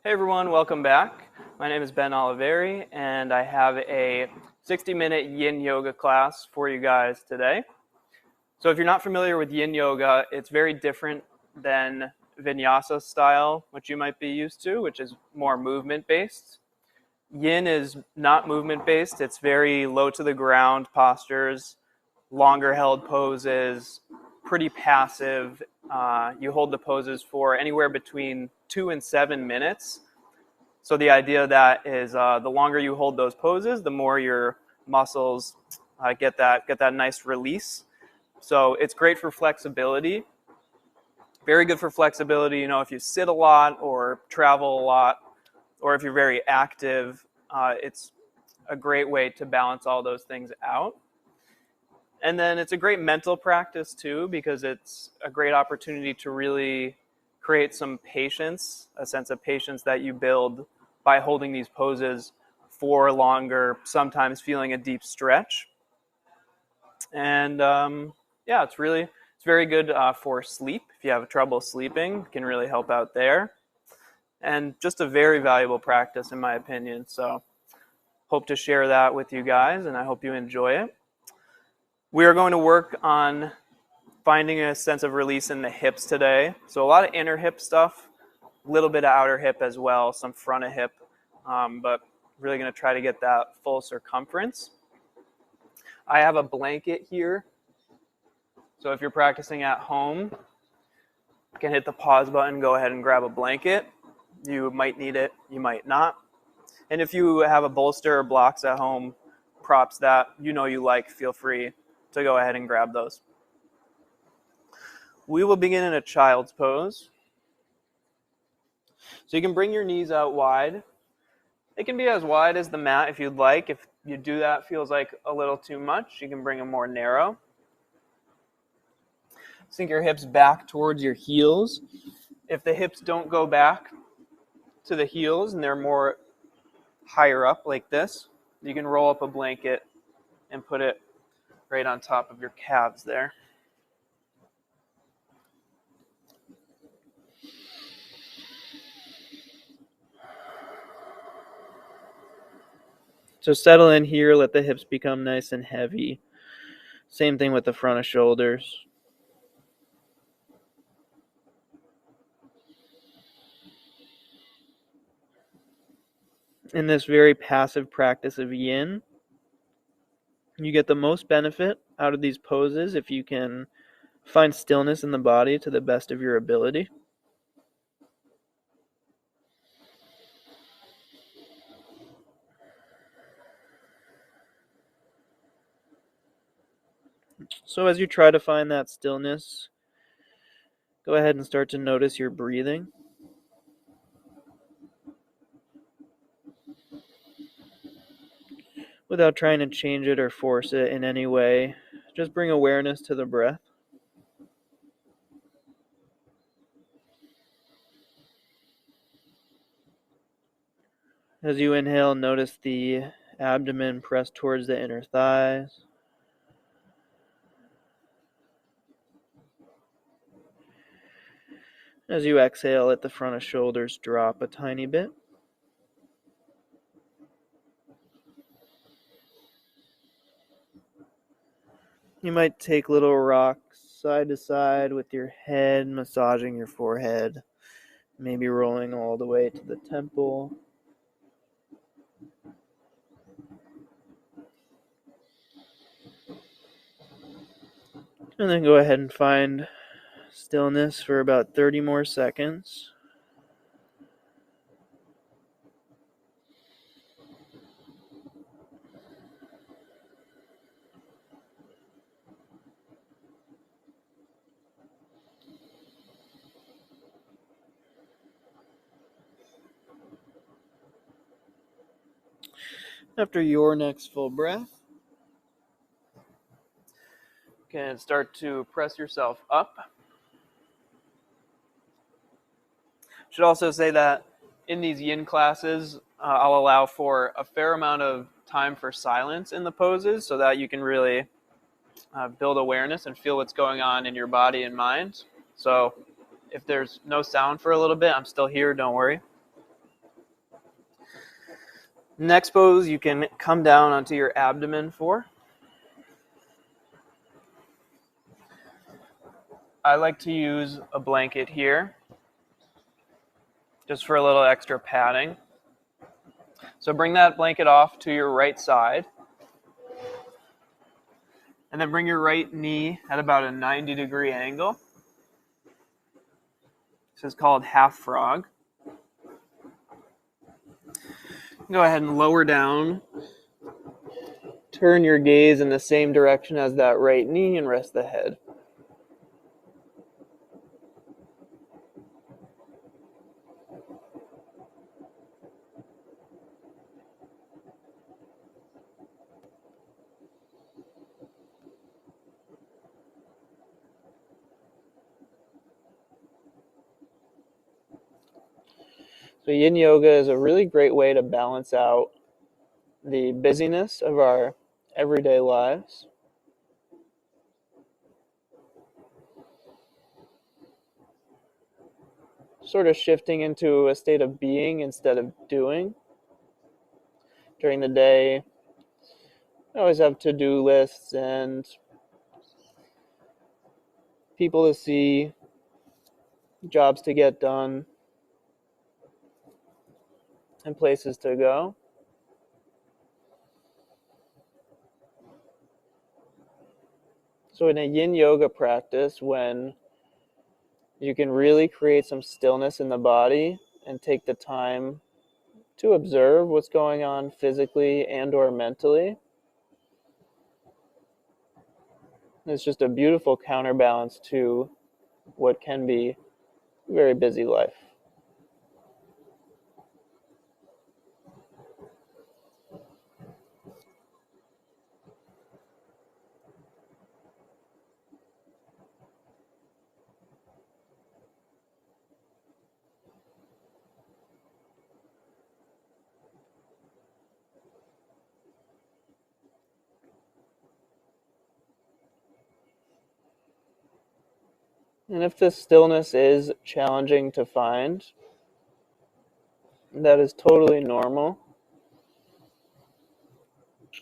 Hey everyone, welcome back. My name is Ben Oliveri, and I have a 60-minute yin yoga class for you guys today. So if you're not familiar with yin yoga, it's very different than vinyasa style, which you might be used to, which is more movement based. Yin is not movement based, it's very low to the ground postures, longer held poses, pretty passive. You hold the poses for anywhere between 2 and 7 minutes. So the idea of that is the longer you hold those poses, the more your muscles get that nice release. So it's great for flexibility. Very good for flexibility. If you sit a lot or travel a lot, or if you're very active, it's a great way to balance all those things out. And then it's a great mental practice too, because it's a great opportunity to really create some patience, a sense of patience that you build by holding these poses for longer, sometimes feeling a deep stretch. And yeah, it's very good for sleep. If you have trouble sleeping, it can really help out there. And just a very valuable practice, in my opinion. So hope to share that with you guys, and I hope you enjoy it. We are going to work on finding a sense of release in the hips today. So a lot of inner hip stuff, a little bit of outer hip as well, some front of hip, but really going to try to get that full circumference. I have a blanket here. So if you're practicing at home, you can hit the pause button, go ahead and grab a blanket. You might need it, you might not. And if you have a bolster or blocks at home, props that you like, feel free to go ahead and grab those. We will begin in a child's pose. So you can bring your knees out wide. It can be as wide as the mat if you'd like. If you do that feels like a little too much, you can bring them more narrow. Sink your hips back towards your heels. If the hips don't go back to the heels and they're more higher up like this, you can roll up a blanket and put it right on top of your calves there. So settle in here, let the hips become nice and heavy. Same thing with the front of shoulders. In this very passive practice of yin, you get the most benefit out of these poses if you can find stillness in the body to the best of your ability. So as you try to find that stillness, go ahead and start to notice your breathing. Without trying to change it or force it in any way, just bring awareness to the breath. As you inhale, notice the abdomen press towards the inner thighs. As you exhale, let the front of shoulders drop a tiny bit. You might take little rocks side to side with your head, massaging your forehead, maybe rolling all the way to the temple. And then go ahead and find stillness for about 30 more seconds. After your next full breath, you can start to press yourself up. Should also say that in these yin classes, I'll allow for a fair amount of time for silence in the poses so that you can really build awareness and feel what's going on in your body and mind. So if there's no sound for a little bit, I'm still here, don't worry. Next pose, you can come down onto your abdomen for. I like to use a blanket here, just for a little extra padding. So bring that blanket off to your right side. And then bring your right knee at about a 90-degree angle. This is called half frog. Go ahead and lower down. Turn your gaze in the same direction as that right knee and rest the head. So yin yoga is a really great way to balance out the busyness of our everyday lives. Sort of shifting into a state of being instead of doing. During the day, I always have to-do lists and people to see, jobs to get done, and places to go. So in a yin yoga practice, when you can really create some stillness in the body and take the time to observe what's going on physically and or mentally, it's just a beautiful counterbalance to what can be a very busy life. And if this stillness is challenging to find, that is totally normal.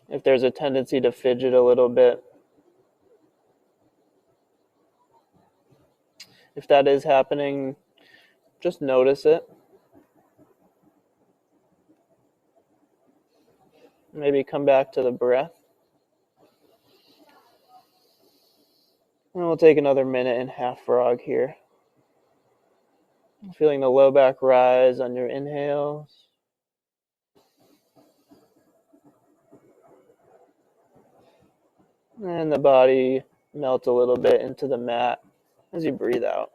If there's a tendency to fidget a little bit, if that is happening, just notice it. Maybe come back to the breath. And we'll take another minute in half frog here. Feeling the low back rise on your inhales. And the body melt a little bit into the mat as you breathe out.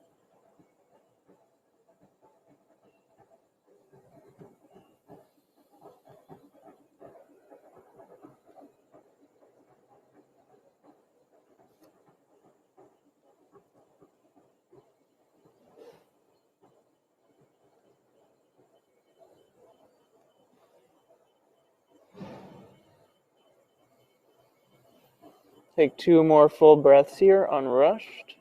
Take 2 more full breaths here, unrushed.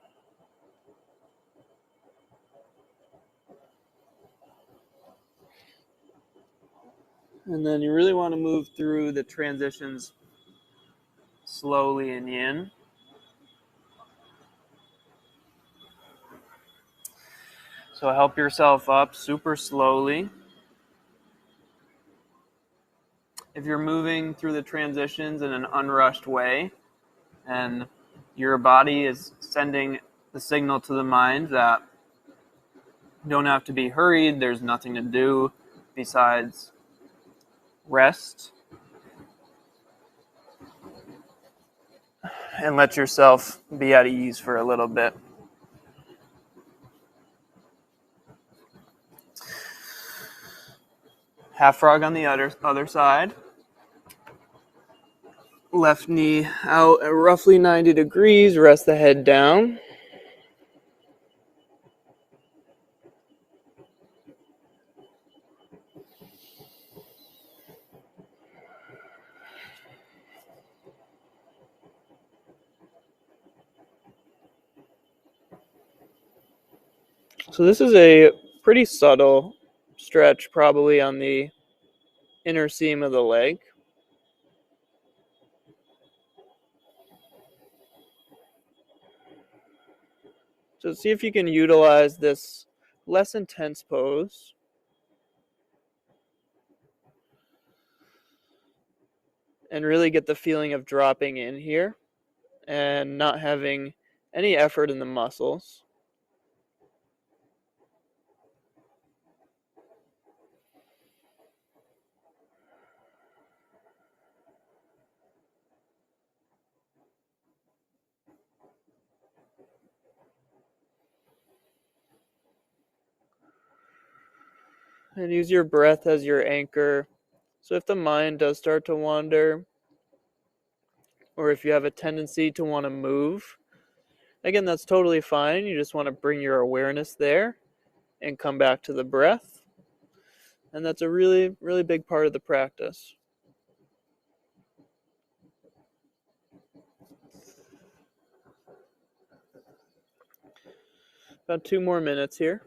And then you really want to move through the transitions slowly in yin. So help yourself up super slowly. If you're moving through the transitions in an unrushed way, and your body is sending the signal to the mind that you don't have to be hurried, there's nothing to do besides rest, and let yourself be at ease for a little bit. Half frog on the other side. Left knee out at roughly 90 degrees. Rest the head down. So this is a pretty subtle stretch, probably on the inner seam of the leg. So see if you can utilize this less intense pose. And really get the feeling of dropping in here and not having any effort in the muscles. And use your breath as your anchor. So if the mind does start to wander, or if you have a tendency to want to move, again, that's totally fine. You just want to bring your awareness there and come back to the breath. And that's a really, really big part of the practice. About 2 more minutes here.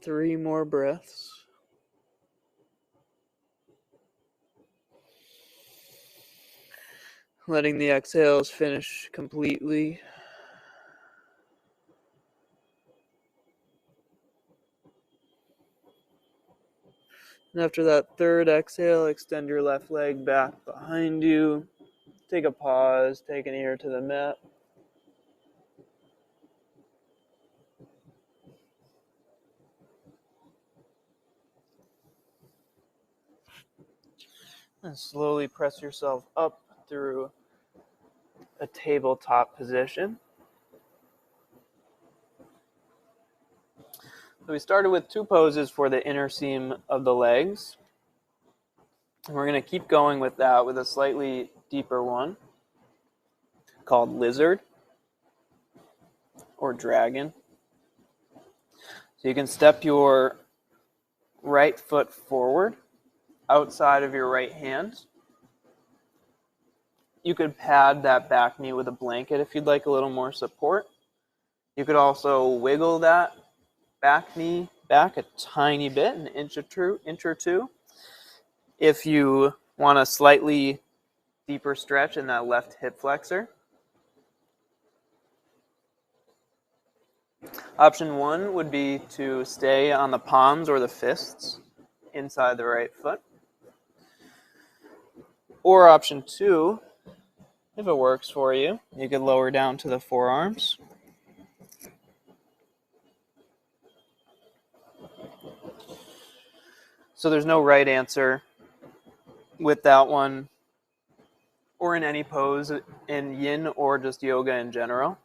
Three more breaths. Letting the exhales finish completely. And after that third exhale, extend your left leg back behind you. Take a pause, take an ear to the mat. And slowly press yourself up through a tabletop position. So we started with 2 poses for the inner seam of the legs. And we're going to keep going with that with a slightly deeper one called lizard or dragon. So you can step your right foot forward outside of your right hand. You could pad that back knee with a blanket if you'd like a little more support. You could also wiggle that back knee back a tiny bit, an inch or two, if you want a slightly deeper stretch in that left hip flexor. Option 1 would be to stay on the palms or the fists inside the right foot. Or option 2, if it works for you, you could lower down to the forearms. So there's no right answer with that one, or in any pose in yin or just yoga in general.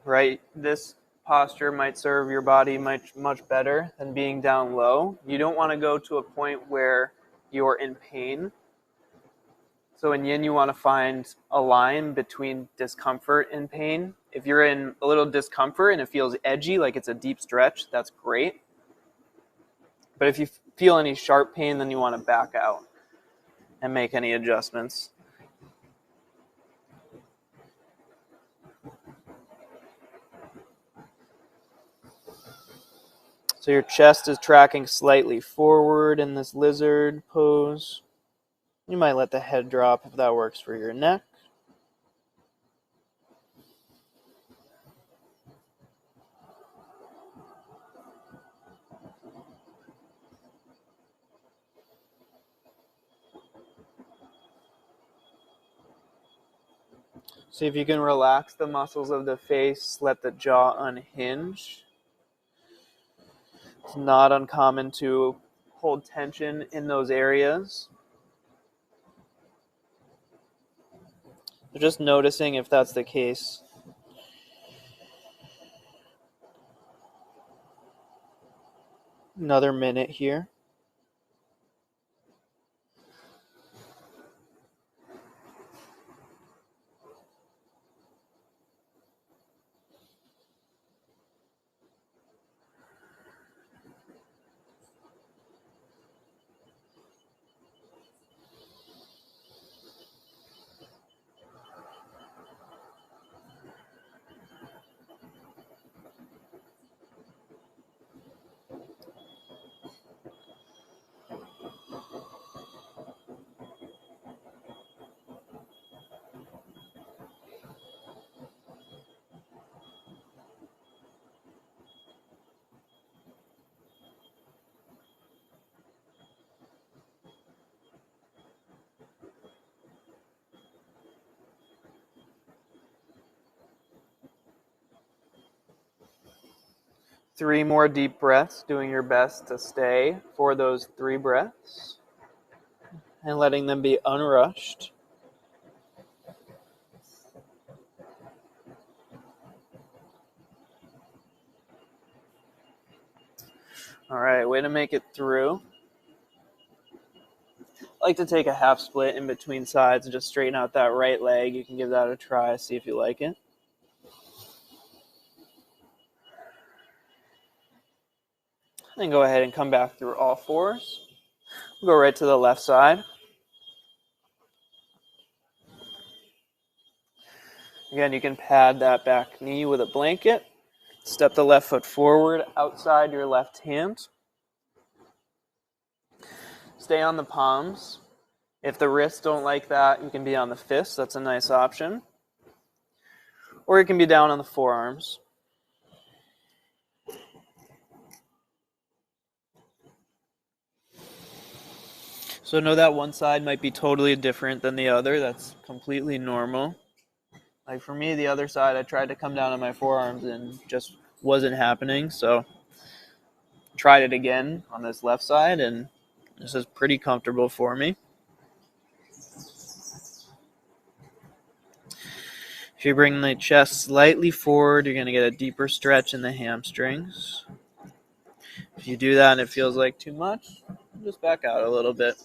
Right? This posture might serve your body much better than being down low. You don't want to go to a point where you're in pain. So in yin, you want to find a line between discomfort and pain If you're in a little discomfort and it feels edgy, like it's a deep stretch, that's great. But if you feel any sharp pain, then you want to back out and make any adjustments. So your chest is tracking slightly forward in this lizard pose. You might let the head drop if that works for your neck. See if you can relax the muscles of the face, let the jaw unhinge. It's not uncommon to hold tension in those areas. So just noticing if that's the case. Another minute here. Three more deep breaths, doing your best to stay for those 3 breaths and letting them be unrushed. All right, way to make it through. I like to take a half split in between sides and just straighten out that right leg. You can give that a try, see if you like it. Then go ahead and come back through all 4s. Go right to the left side. Again, you can pad that back knee with a blanket. Step the left foot forward outside your left hand. Stay on the palms. If the wrists don't like that, you can be on the fists. That's a nice option. Or you can be down on the forearms. So know that one side might be totally different than the other. That's completely normal. Like for me, the other side, I tried to come down on my forearms and just wasn't happening. So tried it again on this left side, and this is pretty comfortable for me. If you bring the chest slightly forward, you're going to get a deeper stretch in the hamstrings. If you do that and it feels like too much, just back out a little bit.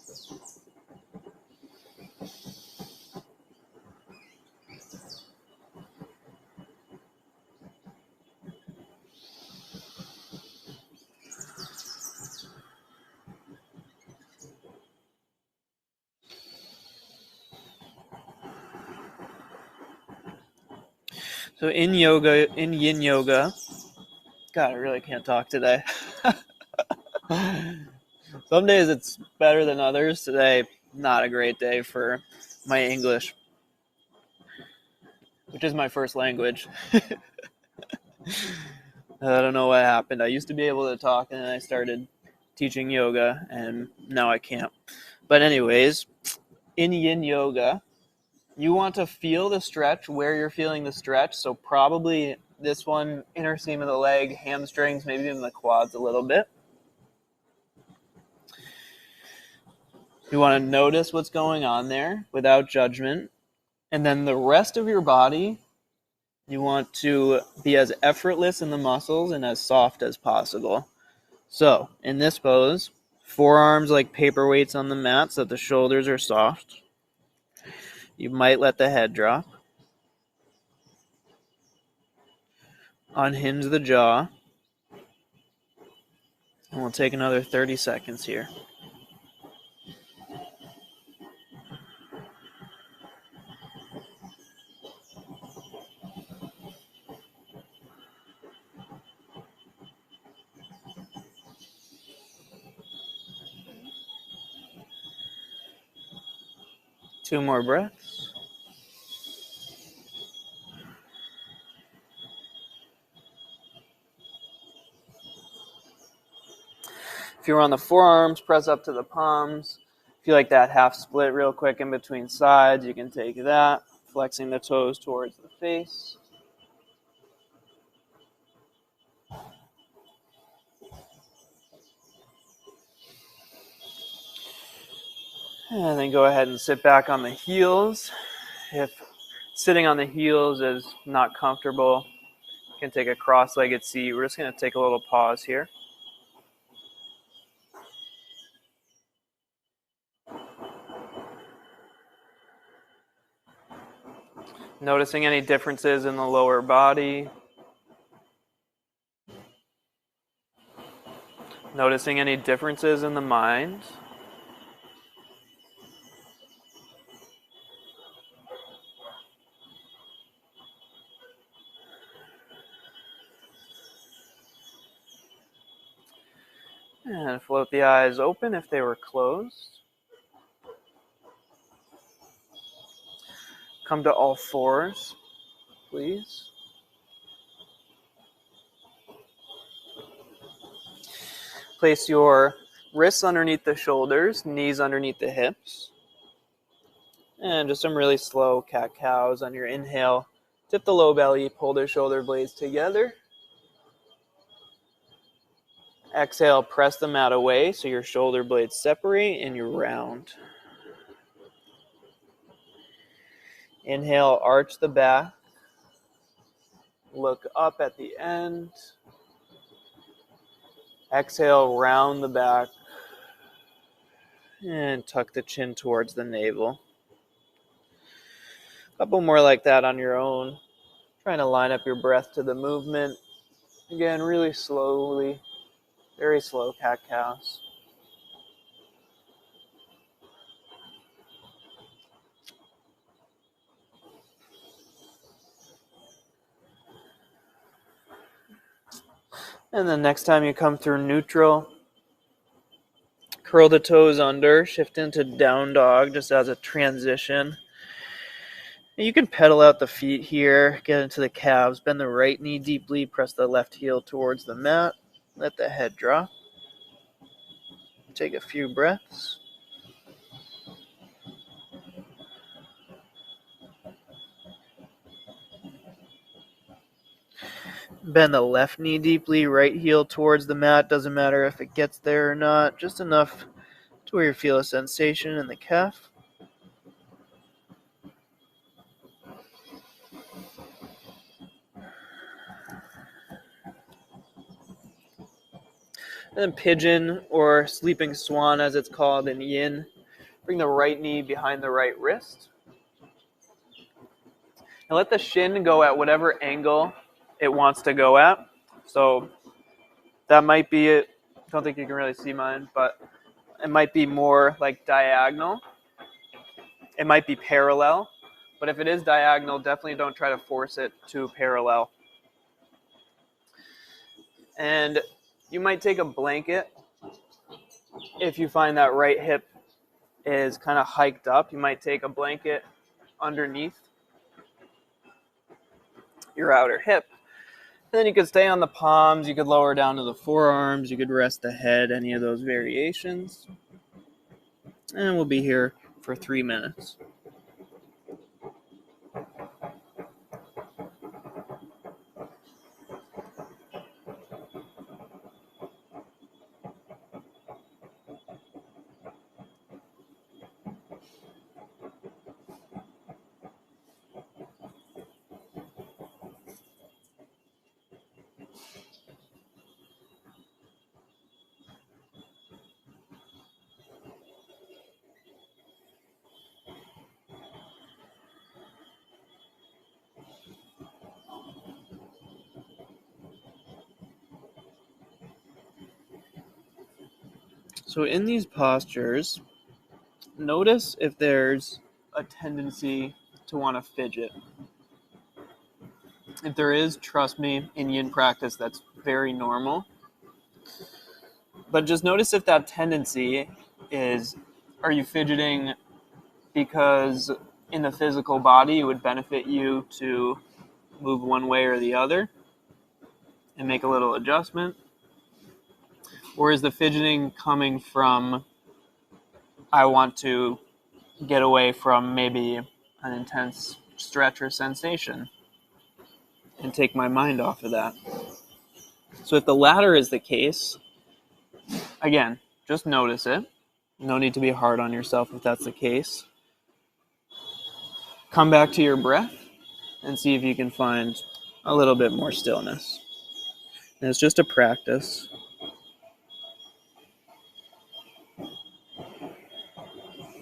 So in yin yoga, God, I really can't talk today. Some days it's better than others. Today, not a great day for my English, which is my first language. I don't know what happened. I used to be able to talk, and then I started teaching yoga, and now I can't. But anyways, in yin yoga, you want to feel the stretch where you're feeling the stretch. So probably this one, inner seam of the leg, hamstrings, maybe even the quads a little bit. You want to notice what's going on there without judgment. And then the rest of your body, you want to be as effortless in the muscles and as soft as possible. So in this pose, forearms like paperweights on the mat so that the shoulders are soft. You might let the head drop. unhinge the jaw. And we'll take another 30 seconds here. Two more breaths. If you're on the forearms, press up to the palms. If you like that half split real quick in between sides, you can take that, flexing the toes towards the face. And then go ahead and sit back on the heels. If sitting on the heels is not comfortable, you can take a cross-legged seat. We're just going to take a little pause here. Noticing any differences in the lower body. Noticing any differences in the mind. And float the eyes open if they were closed. Come to all fours, please. Place your wrists underneath the shoulders, knees underneath the hips. And just some really slow cat-cows on your inhale. Tip the low belly, pull the shoulder blades together. Exhale, press the mat away so your shoulder blades separate and you round. Inhale, arch the back. Look up at the end. Exhale, round the back. And tuck the chin towards the navel. A couple more like that on your own. Trying to line up your breath to the movement. Again, really slowly. Very slow cat-cows. And then next time you come through neutral, curl the toes under, shift into down dog just as a transition. And you can pedal out the feet here, get into the calves, bend the right knee deeply, press the left heel towards the mat, let the head drop. Take a few breaths. Bend the left knee deeply, right heel towards the mat. Doesn't matter if it gets there or not, just enough to where you feel a sensation in the calf. And then pigeon, or sleeping swan as it's called in yin. Bring the right knee behind the right wrist. And let the shin go at whatever angle it wants to go at. So that might be it. I don't think you can really see mine, but it might be more like diagonal. It might be parallel. But if it is diagonal, definitely don't try to force it to parallel. And you might take a blanket. If you find that right hip is kind of hiked up, you might take a blanket underneath your outer hip. And then you could stay on the palms, you could lower down to the forearms, you could rest the head, any of those variations. And we'll be here for 3 minutes. So in these postures, notice if there's a tendency to want to fidget. If there is, trust me, in yin practice, that's very normal. But just notice if that tendency is, are you fidgeting because in the physical body it would benefit you to move one way or the other and make a little adjustment? Or is the fidgeting coming from, I want to get away from maybe an intense stretch or sensation and take my mind off of that? So if the latter is the case, again, just notice it. No need to be hard on yourself if that's the case. Come back to your breath and see if you can find a little bit more stillness. And it's just a practice.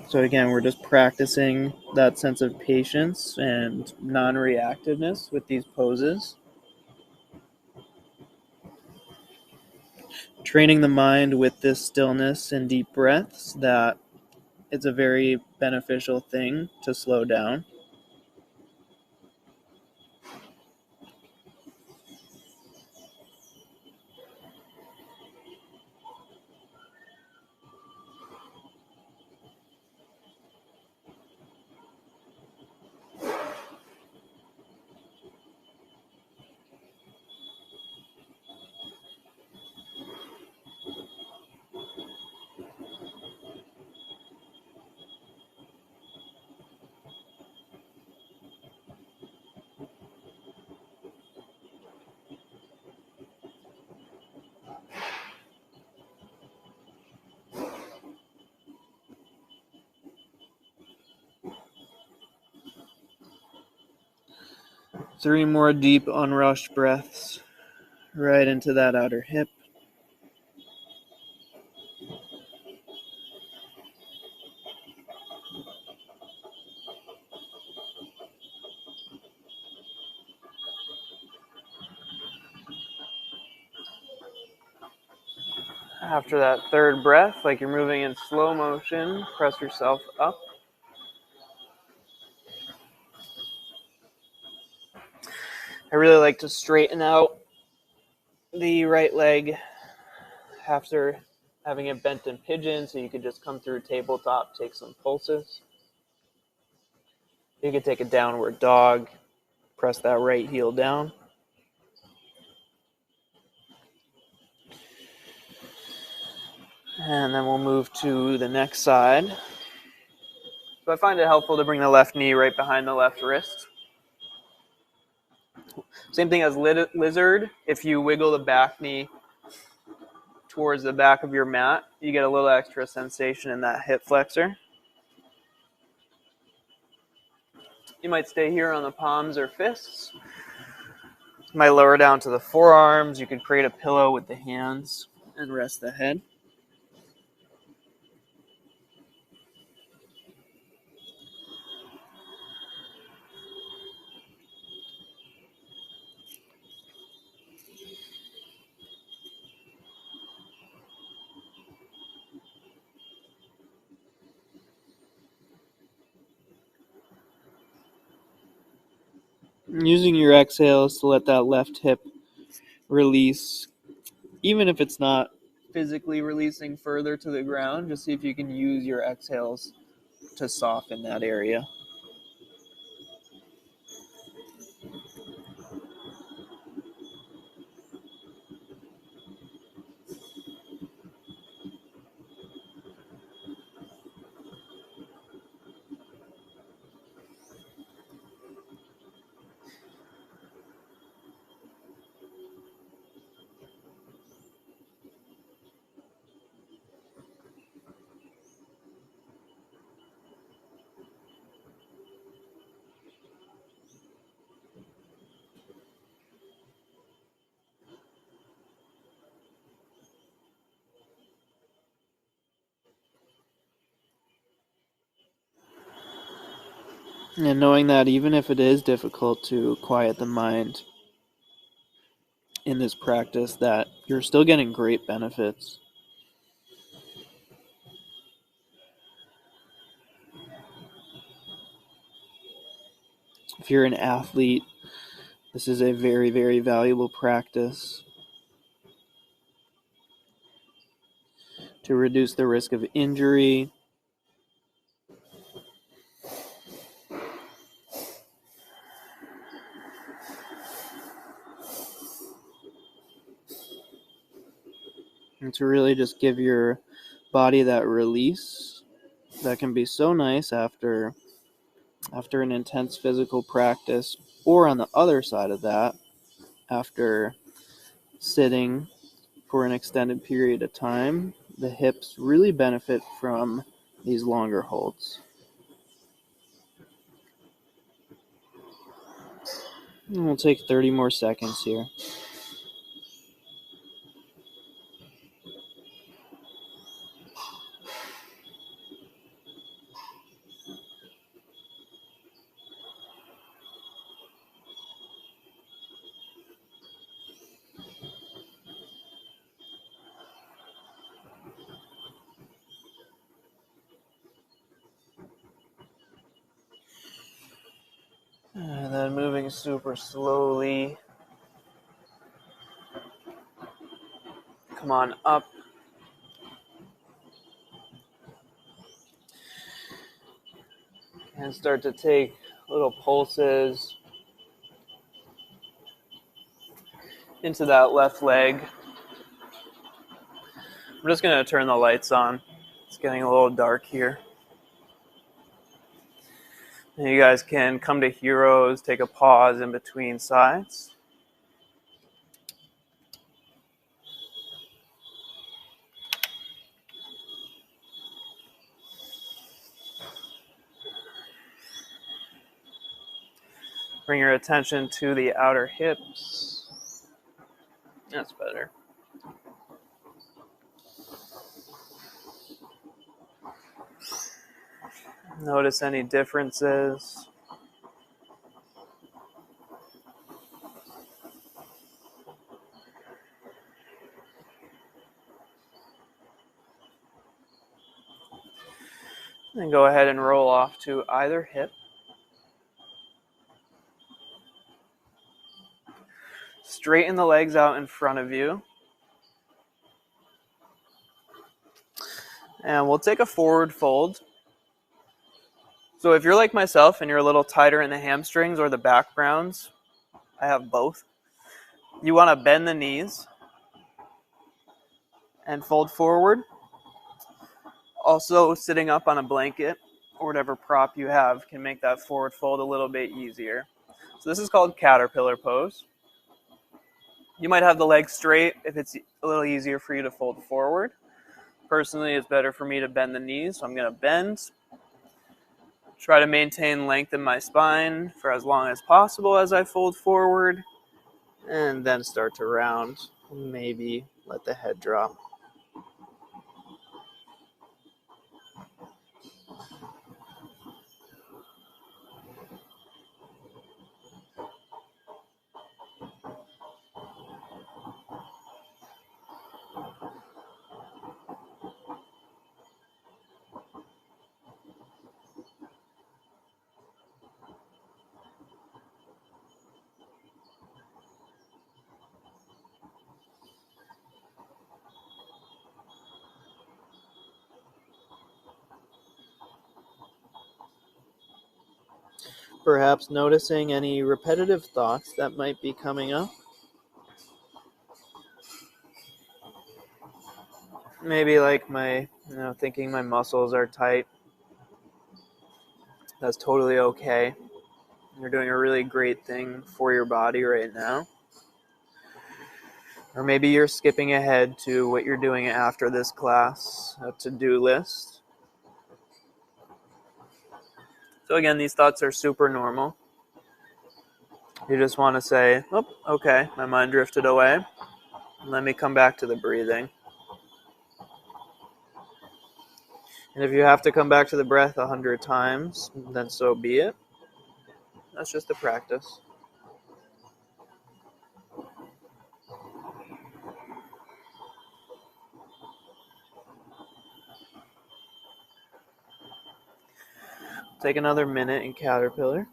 So again, we're just practicing that sense of patience and non-reactiveness with these poses. Training the mind with this stillness and deep breaths that it's a very beneficial thing to slow down. Three more deep, unrushed breaths right into that outer hip. After that third breath, like you're moving in slow motion, press yourself up. I really like to straighten out the right leg after having it bent in pigeon, so you could just come through tabletop, take some pulses. You could take a downward dog, press that right heel down. And then we'll move to the next side. So I find it helpful to bring the left knee right behind the left wrist. Same thing as lizard. If you wiggle the back knee towards the back of your mat, you get a little extra sensation in that hip flexor. You might stay here on the palms or fists. You might lower down to the forearms. You could create a pillow with the hands and rest the head. Using your exhales to let that left hip release, even if it's not physically releasing further to the ground, just see if you can use your exhales to soften that area. And knowing that even if it is difficult to quiet the mind in this practice, that you're still getting great benefits. If you're an athlete, this is a very, very valuable practice to reduce the risk of injury. And to really just give your body that release that can be so nice after an intense physical practice, or on the other side of that, after sitting for an extended period of time, the hips really benefit from these longer holds. And we'll take 30 more seconds here. And then moving super slowly. Come on up. And start to take little pulses into that left leg. I'm just going to turn the lights on. It's getting a little dark here. And you guys can come to heroes, take a pause in between sides. Bring your attention to the outer hips. That's better. Notice any differences. And go ahead and roll off to either hip. Straighten the legs out in front of you. And we'll take a forward fold. So if you're like myself and you're a little tighter in the hamstrings or the back rounds, I have both. You want to bend the knees and fold forward. Also, sitting up on a blanket or whatever prop you have can make that forward fold a little bit easier. So this is called caterpillar pose. You might have the legs straight if it's a little easier for you to fold forward. Personally, it's better for me to bend the knees, so I'm going to bend. Try to maintain length in my spine for as long as possible as I fold forward, and then start to round. Maybe let the head drop. Perhaps noticing any repetitive thoughts that might be coming up. Maybe like thinking my muscles are tight. That's totally okay. You're doing a really great thing for your body right now. Or maybe you're skipping ahead to what you're doing after this class, a to-do list. So again, these thoughts are super normal. You just want to say, oh, okay, my mind drifted away. Let me come back to the breathing. And if you have to come back to the breath 100 times, then so be it. That's just a practice. Take another minute in caterpillar.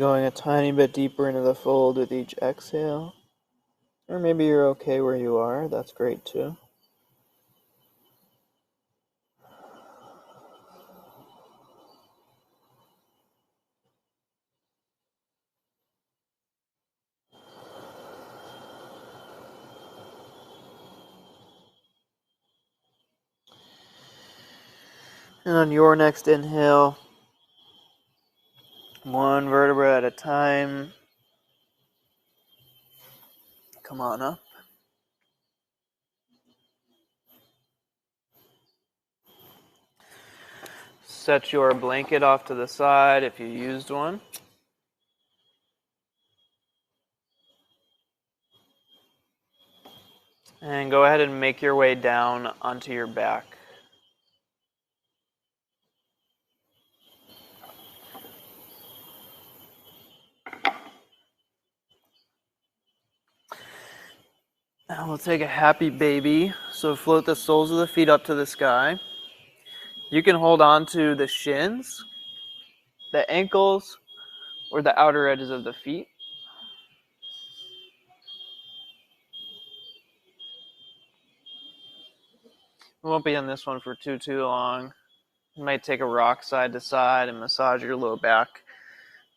going a tiny bit deeper into the fold with each exhale. Or maybe you're okay where you are. That's great too. And on your next inhale, one vertebra at a time, come on up. Set your blanket off to the side if you used one. And go ahead and make your way down onto your back. Now we'll take a happy baby. So float the soles of the feet up to the sky. You can hold on to the shins, the ankles, or the outer edges of the feet. We won't be on this one for too long. You might take a rock side to side and massage your low back.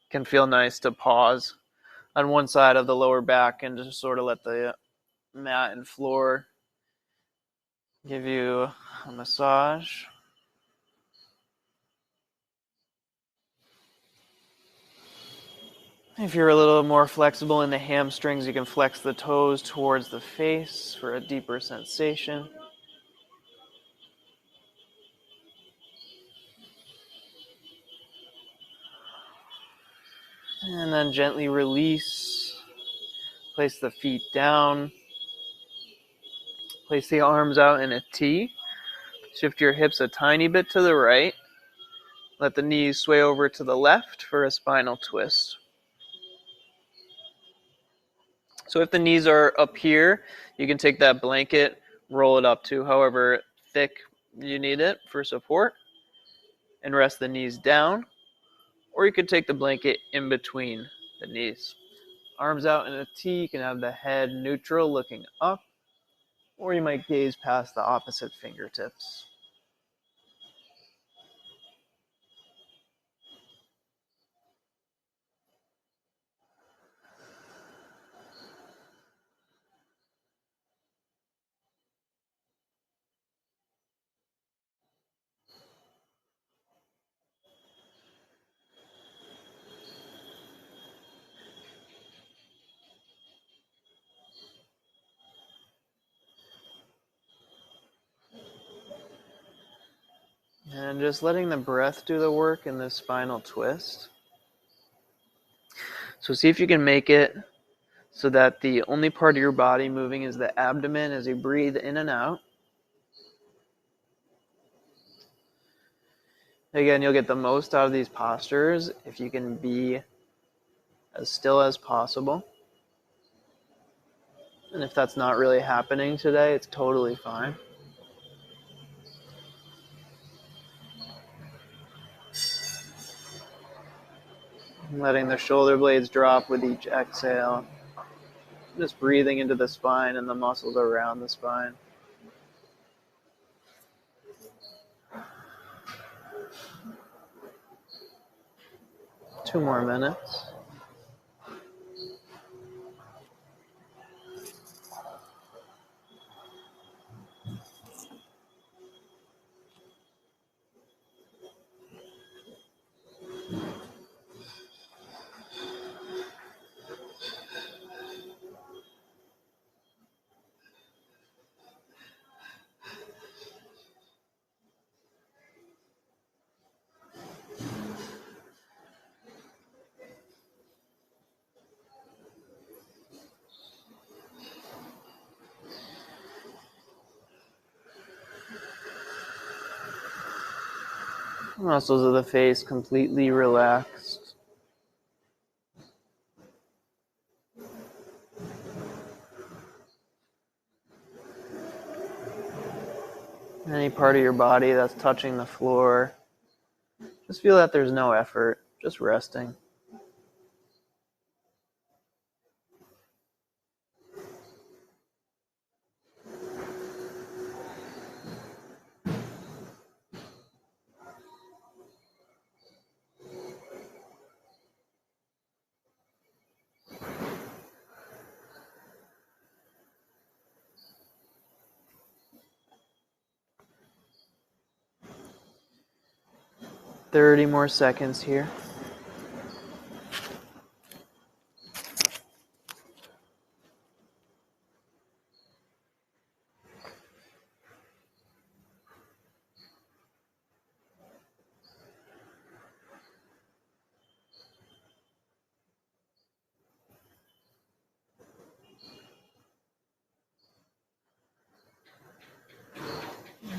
It can feel nice to pause on one side of the lower back and just sort of let the mat and floor give you a massage. If you're a little more flexible in the hamstrings, you can flex the toes towards the face for a deeper sensation. And then gently release. Place the feet down. Place the arms out in a T. Shift your hips a tiny bit to the right. Let the knees sway over to the left for a spinal twist. So if the knees are up here, you can take that blanket, roll it up to however thick you need it for support, and rest the knees down. Or you could take the blanket in between the knees. Arms out in a T, you can have the head neutral looking up, or you might gaze past the opposite fingertips. And just letting the breath do the work in this spinal twist. So see if you can make it so that the only part of your body moving is the abdomen as you breathe in and out. Again, you'll get the most out of these postures if you can be as still as possible. And if that's not really happening today, it's totally fine. Letting the shoulder blades drop with each exhale. Just breathing into the spine and the muscles around the spine. Two more minutes. Muscles of the face completely relaxed. Any part of your body that's touching the floor, just feel that there's no effort, just resting. 30 more seconds here.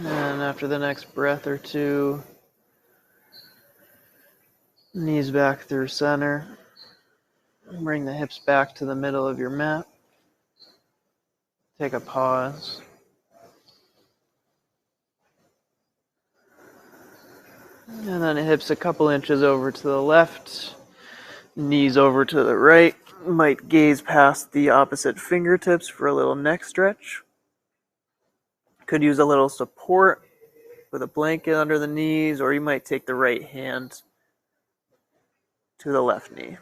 And after the next breath or two, knees back through center. Bring the hips back to the middle of your mat. Take a pause. And then hips a couple inches over to the left, knees over to the right. Might gaze past the opposite fingertips for a little neck stretch. Could use a little support with a blanket under the knees, or you might take the right hand to the left knee.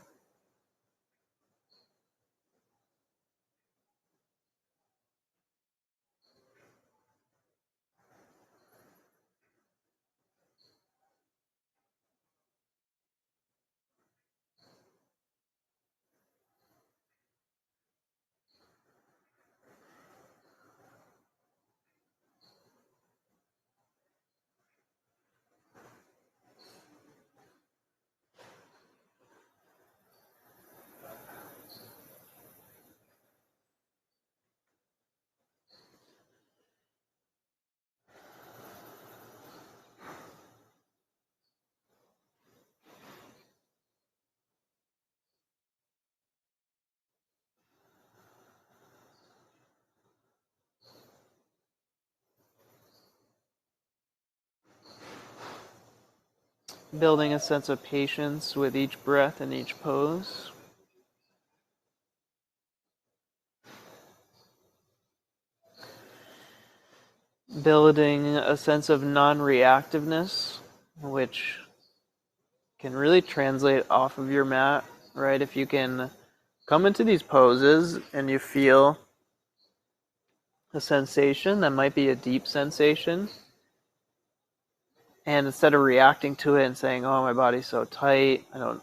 Building a sense of patience with each breath and each pose. Building a sense of non-reactiveness, which can really translate off of your mat, right? If you can come into these poses and you feel a sensation that might be a deep sensation, and instead of reacting to it and saying, oh, my body's so tight, I don't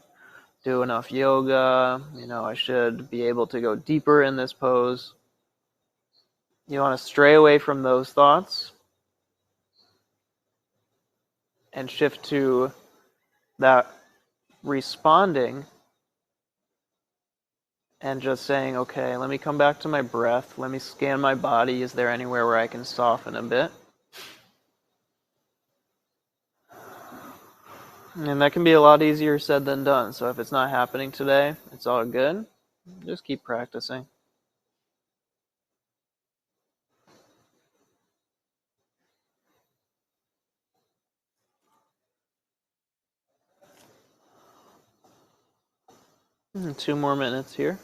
do enough yoga, I should be able to go deeper in this pose, you want to stray away from those thoughts and shift to that responding and just saying, okay, let me come back to my breath. Let me scan my body. Is there anywhere where I can soften a bit? And that can be a lot easier said than done. So if it's not happening today, it's all good. Just keep practicing. And 2 more minutes here.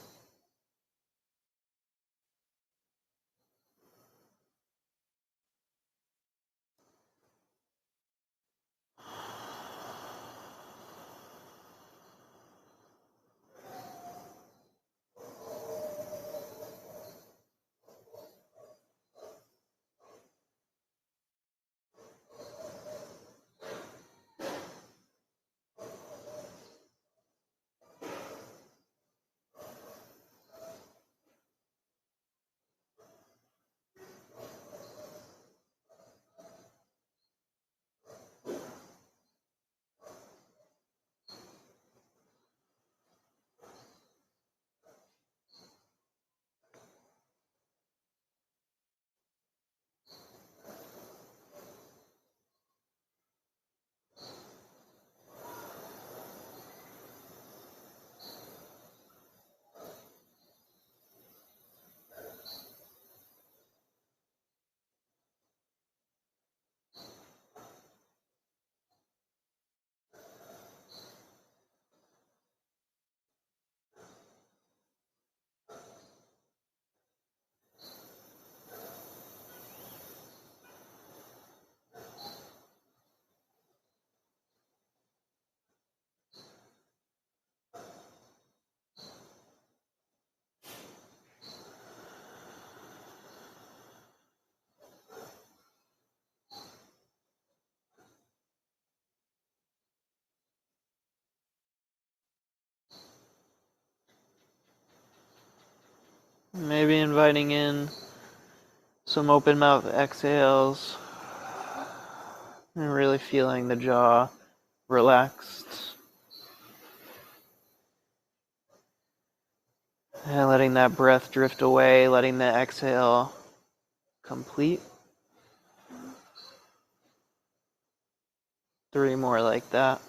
Maybe inviting in some open mouth exhales and really feeling the jaw relaxed. And letting that breath drift away, letting the exhale complete. 3 more like that.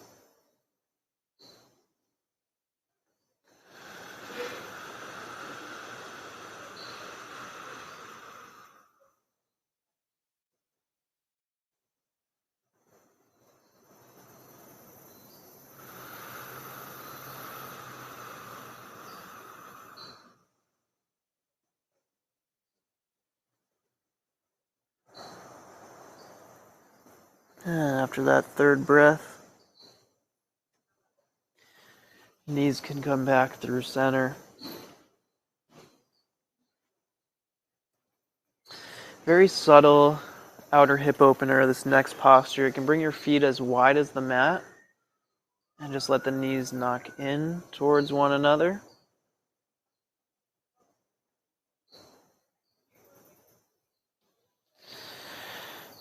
And after that 3rd breath, knees can come back through center. Very subtle outer hip opener, this next posture. You can bring your feet as wide as the mat and just let the knees knock in towards one another.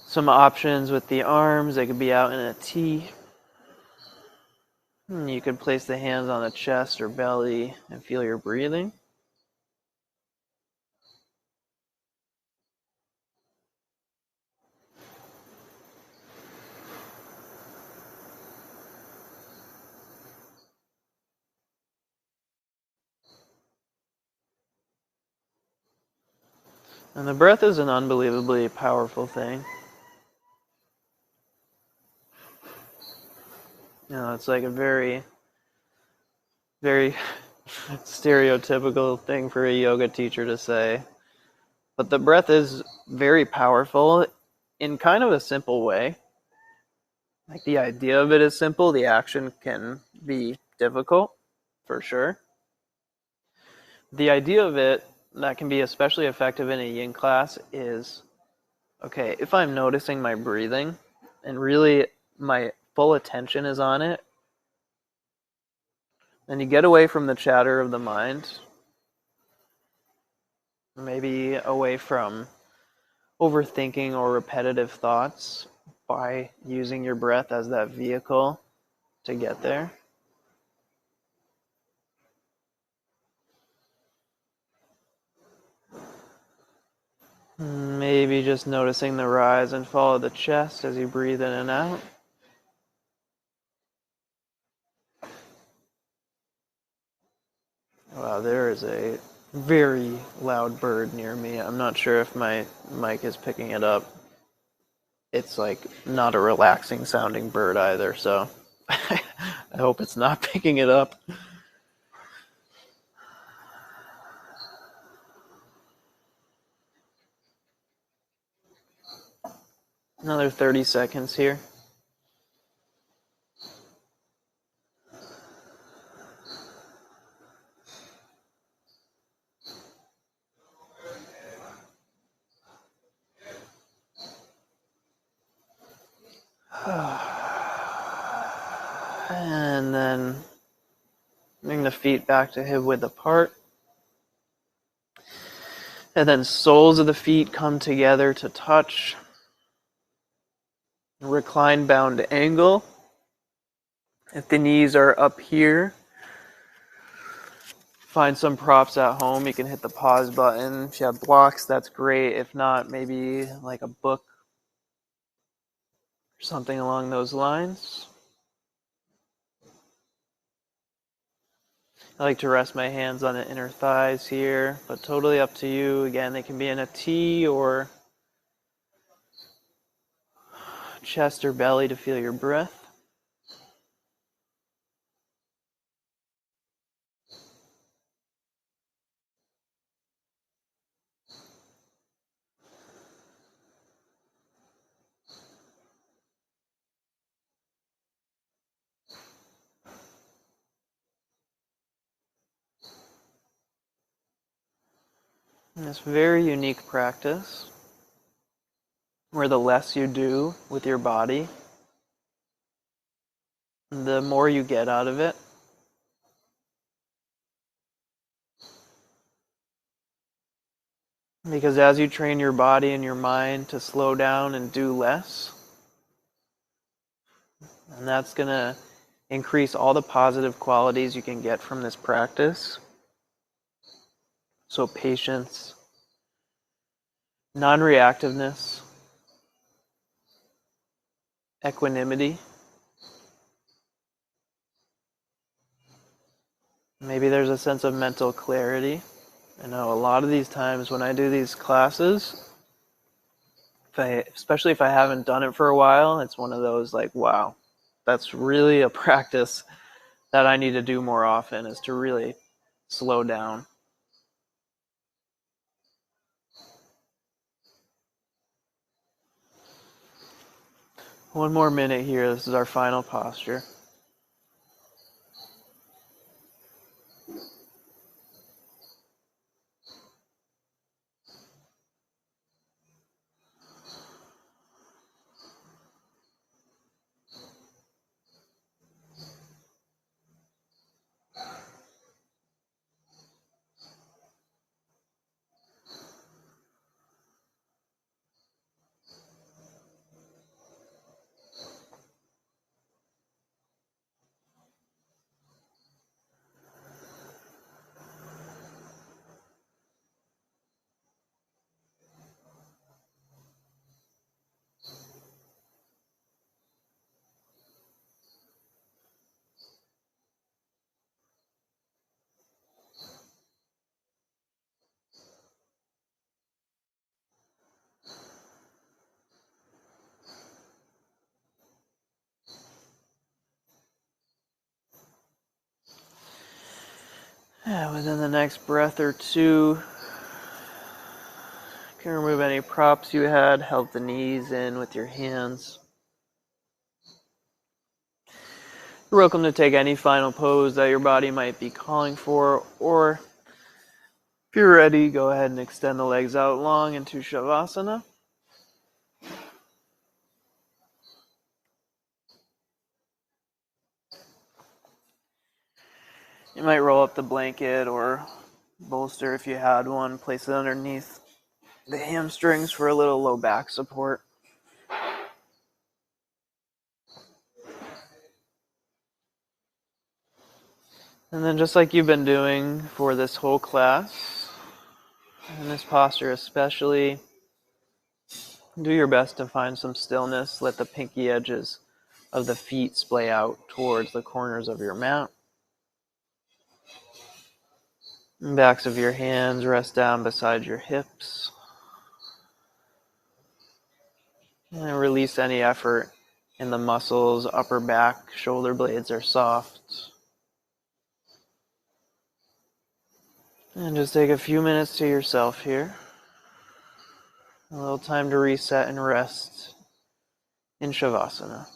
Some options with the arms, they could be out in a T. You could place the hands on the chest or belly and feel your breathing. And the breath is an unbelievably powerful thing. It's like a very, very stereotypical thing for a yoga teacher to say. But the breath is very powerful in kind of a simple way. Like the idea of it is simple, the action can be difficult, for sure. The idea of it that can be especially effective in a yin class is, okay, if I'm noticing my breathing and really my full attention is on it, then you get away from the chatter of the mind, maybe away from overthinking or repetitive thoughts by using your breath as that vehicle to get there. Maybe just noticing the rise and fall of the chest as you breathe in and out. Wow, there is a very loud bird near me. I'm not sure if my mic is picking it up. It's like not a relaxing sounding bird either, so I hope it's not picking it up. Another 30 seconds here. And then bring the feet back to hip width apart. And then soles of the feet come together to touch. Recline bound angle. If the knees are up here, find some props at home. You can hit the pause button. If you have blocks, that's great. If not, maybe like a book or something along those lines. I like to rest my hands on the inner thighs here, but totally up to you. Again, they can be in a T or chest or belly to feel your breath. And this very unique practice, where the less you do with your body, the more you get out of it. Because as you train your body and your mind to slow down and do less, and that's going to increase all the positive qualities you can get from this practice. So patience, non-reactiveness, equanimity. Maybe there's a sense of mental clarity. I know a lot of these times when I do these classes, especially if I haven't done it for a while, it's one of those like, wow, that's really a practice that I need to do more often, is to really slow down. One more minute here. This is our final posture. Within the next breath or two, you can remove any props you had, help the knees in with your hands. You're welcome to take any final pose that your body might be calling for, or if you're ready, go ahead and extend the legs out long into Shavasana. You might roll up the blanket or bolster if you had one, place it underneath the hamstrings for a little low back support. And then just like you've been doing for this whole class, in this posture especially, do your best to find some stillness. Let the pinky edges of the feet splay out towards the corners of your mat. Backs of your hands rest down beside your hips. And release any effort in the muscles, upper back, shoulder blades are soft. And just take a few minutes to yourself here. A little time to reset and rest in Shavasana.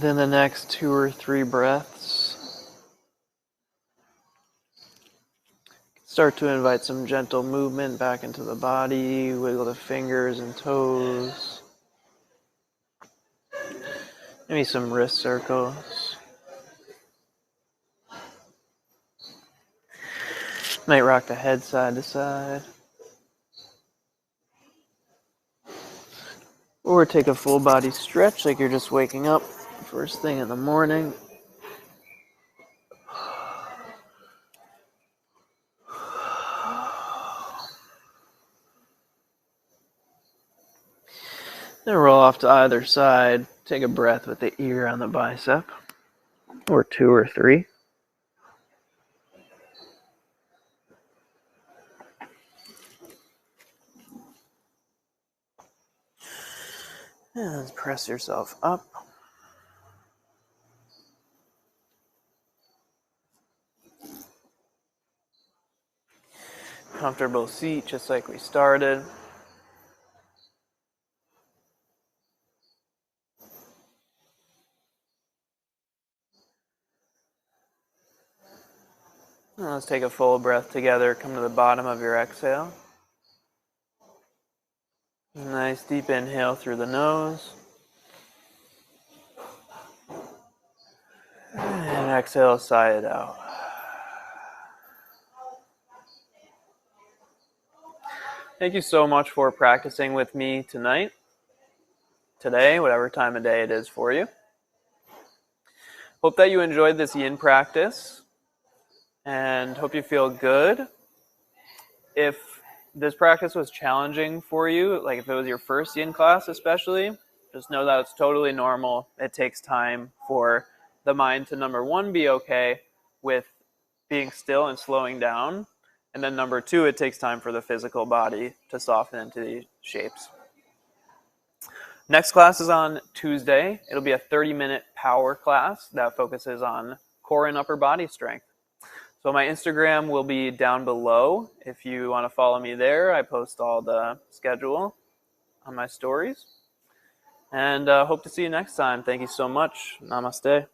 within the next 2 or 3 breaths, start to invite some gentle movement back into the body. Wiggle the fingers and toes. Maybe some wrist circles. Might rock the head side to side. Or take a full body stretch like you're just waking up first thing in the morning. Then roll off to either side. Take a breath with the ear on the bicep. Or 2 or 3. And press yourself up. Comfortable seat, just like we started. And let's take a full breath together. Come to the bottom of your exhale. Nice deep inhale through the nose. And exhale, sigh it out. Thank you so much for practicing with me tonight, today, whatever time of day it is for you. Hope that you enjoyed this yin practice and hope you feel good. If this practice was challenging for you, like if it was your first yin class especially, just know that it's totally normal. It takes time for the mind to, number one, be okay with being still and slowing down. And then number 2, it takes time for the physical body to soften into these shapes. Next class is on Tuesday. It'll be a 30-minute power class that focuses on core and upper body strength. So my Instagram will be down below. If you want to follow me there, I post all the schedule on my stories. And hope to see you next time. Thank you so much. Namaste.